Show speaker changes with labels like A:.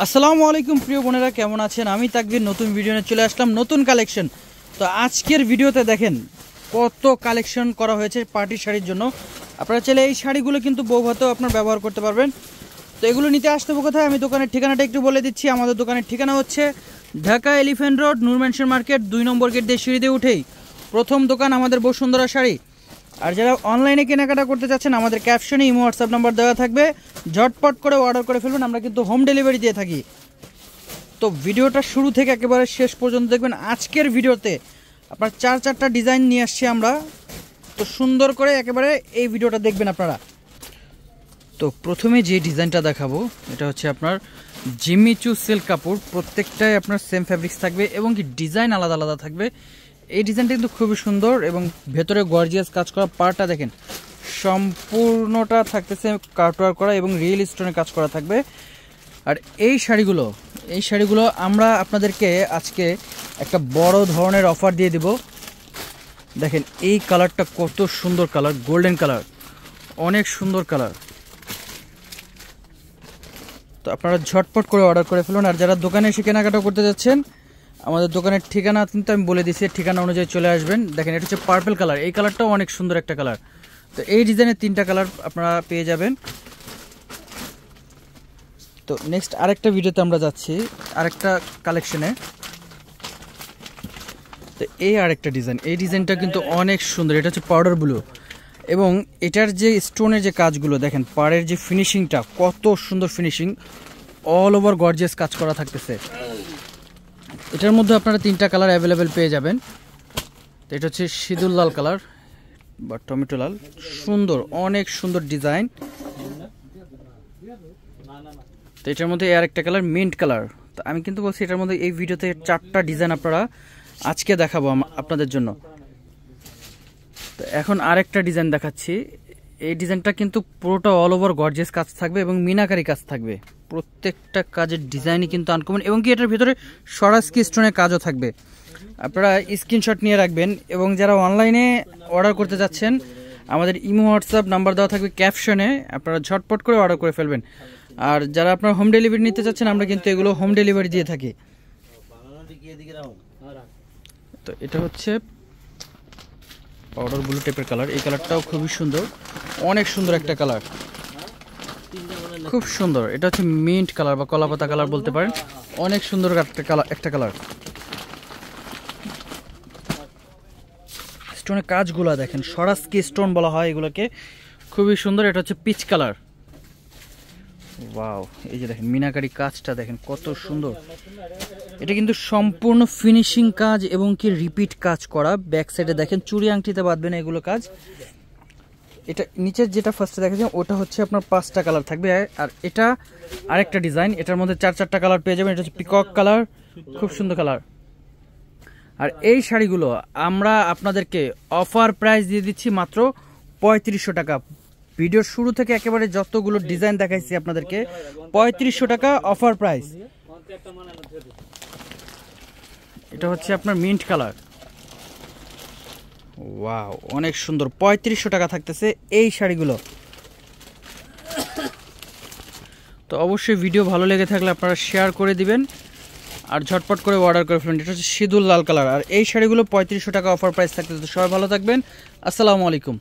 A: আসসালামু আলাইকুম প্রিয় বোনেরা, কেমন আছেন? আমি তাকবীর নতুন ভিডিও নিয়ে চলে আসলাম, নতুন কালেকশন। তো আজকের ভিডিওতে দেখেন কত কালেকশন করা হয়েছে পার্টি শাড়ির জন্য। আপনারা চাইলে এই শাড়িগুলো কিন্তু বৌভাতেও আপনার ব্যবহার করতে পারবেন। তো এগুলো নিতে আসতে হবে কোথায়, আমি দোকানের ঠিকানাটা একটু বলে দিচ্ছি। আমাদের দোকানের ঠিকানা হচ্ছে ঢাকা এলিফ্যান্ট রোড, নূর ম্যানশন মার্কেট, 2 নম্বর গেট দিয়ে সিঁড়ি দিয়ে উঠেই প্রথম দোকান আমাদের বসুন্ধরা শাড়ি। আর যারা অনলাইনে কেনাকাটা করতে চাচ্ছেন, আমাদের ক্যাপশনে ইমো হোয়াটসঅ্যাপ নাম্বার দেওয়া থাকবে, ঝটপট করে অর্ডার করে ফেলবেন। আমরা কিন্তু হোম ডেলিভারি দিয়ে থাকি। তো ভিডিওটা শুরু থেকে একেবারে শেষ পর্যন্ত দেখবেন। আজকের ভিডিওতে আপনার 4টা ডিজাইন নিয়ে আসছি আমরা, তো সুন্দর করে একেবারে এই ভিডিওটা দেখবেন আপনারা। তো প্রথমে যে ডিজাইনটা দেখাবো এটা হচ্ছে আপনার জিমিচু সিল্ক কাপড়, প্রত্যেকটাই আপনার সেম ফ্যাব্রিক্স থাকবে এবং কি ডিজাইন আলাদা আলাদা থাকবে। এই ডিজাইনটা কিন্তু খুবই সুন্দর এবং ভেতরে গর্জিয়াস কাজ করা। পাড়টা দেখেন সম্পূর্ণটা থাকতেছে কাটওয়ার্ক করা এবং রিয়েল স্টোনে কাজ করা থাকবে। আর এই শাড়িগুলো আমরা আপনাদেরকে আজকে একটা বড় ধরনের অফার দিয়ে দিব। দেখেন এই কালারটা কত সুন্দর কালার, গোল্ডেন কালার, অনেক সুন্দর কালার। তো আপনারা ঝটপট করে অর্ডার করে ফেলুন। আর যারা দোকানে এসে কেনাকাটা করতে যাচ্ছেন, আমাদের দোকানের ঠিকানা কিন্তু আমি বলে দিচ্ছি, ঠিকানা অনুযায়ী চলে আসবেন। দেখেন এটা হচ্ছে পার্পল কালার, এই কালারটাও অনেক সুন্দর একটা কালার। তো এই ডিজাইনের 3টা কালার আপনারা পেয়ে যাবেন। তো নেক্সট আরেকটা ভিডিওতে আমরা যাচ্ছি আরেকটা কালেকশনে। তো এই আরেকটা ডিজাইন, এই ডিজাইনটা কিন্তু অনেক সুন্দর। এটা হচ্ছে পাউডার ব্লু এবং এটার যে স্টোনের যে কাজগুলো দেখেন, পাড়ের যে ফিনিশিংটা কত সুন্দর ফিনিশিং, অল ওভার গর্জিয়াস কাজ করা থাকতেছে। এটার মধ্যে আপনারা 3টা কালার অ্যাভেলেবেল পেয়ে যাবেন। তো এটা হচ্ছে সিঁদুর লাল কালার বা টমেটো লাল, সুন্দর, অনেক সুন্দর ডিজাইন। তো এটার মধ্যে আর একটা কালার মিন্ট কালার। তো আমি কিন্তু বলছি এটার মধ্যে এই ভিডিওতে 4টা ডিজাইন আপনারা আজকে দেখাবো আপনাদের জন্য। তো এখন আরেকটা ডিজাইন দেখাচ্ছি। এই ডিজাইনটা কিন্তু পুরোটা অল ওভার গর্জিয়াস কাজ থাকবে এবং মিনাকারি কাজ থাকবে। প্রত্যেকটা কাজের ডিজাইনই কিন্তু আনকমন এবং কি এটার ভিতরে সরাসকি স্টোনের কাজও থাকবে। আপনারা স্ক্রিনশট নিয়ে রাখবেন এবং যারা অনলাইনে অর্ডার করতে যাচ্ছেন, আমাদের ইমো হোয়াটসঅ্যাপ নাম্বার দেওয়া থাকবে ক্যাপশনে, আপনারা ঝটপট করে অর্ডার করে ফেলবেন। আর যারা আপনারা হোম ডেলিভারি নিতে চাচ্ছেন, আমরা কিন্তু এগুলো হোম ডেলিভারি দিয়ে থাকি। তো এটা হচ্ছে পাউডার ব্লু টাইপের কালার, এই কালারটাও খুবই সুন্দর, অনেক সুন্দর একটা কালার, খুব সুন্দর। এটা হচ্ছে মিন্ট কালার বা কলাপাতা কালার বলতে পারেন, অনেক সুন্দর একটা কালার। স্টোনের কাজগুলো দেখেন, সরাসকি স্টোন বলা হয় এগুলোকে, খুবই সুন্দর। এটা হচ্ছে পিচ কালার, ওয়াও। এই যে দেখেন মিনাকারি কাজটা দেখেন কত সুন্দর। এটা কিন্তু সম্পূর্ণ ফিনিশিং কাজ এবং কি রিপিট কাজ করা। ব্যাক সাইডে দেখেন চুড়ি আংটিতে বাঁধবেন এগুলো কাজ। এটা নিচের যেটা ফার্স্টে দেখেছেন ওটা হচ্ছে আপনার 5টা কালার থাকবে। আর এটা আরেকটা ডিজাইন, এটার মধ্যে 4টা কালার পেয়ে যাবেন। এটা হচ্ছে পিকক কালার, খুব সুন্দর কালার। আর এই শাড়িগুলো আমরা আপনাদেরকে অফার প্রাইস দিয়ে দিচ্ছি মাত্র 3500 টাকা। ভিডিওর শুরু থেকে একেবারে যতগুলো ডিজাইন দেখাইছি আপনাদেরকে 3500 টাকা অফার প্রাইস। এটা হচ্ছে আপনার মিন্ট কালার, ওয়াও, অনেক সুন্দর। 3500 টাকা থাকতেছে এই শাড়িগুলো। তো অবশ্যই ভিডিও ভালো লেগে থাকলে আপনারা শেয়ার করে দিবেন আর ঝটপট করে অর্ডার করে ফেলুন। এটা হচ্ছে সিঁদুর লাল কালার। আর এই শাড়িগুলো 3500 টাকা অফার প্রাইস থাকতেছে। সবাই ভালো থাকবেন, আসসালামু আলাইকুম।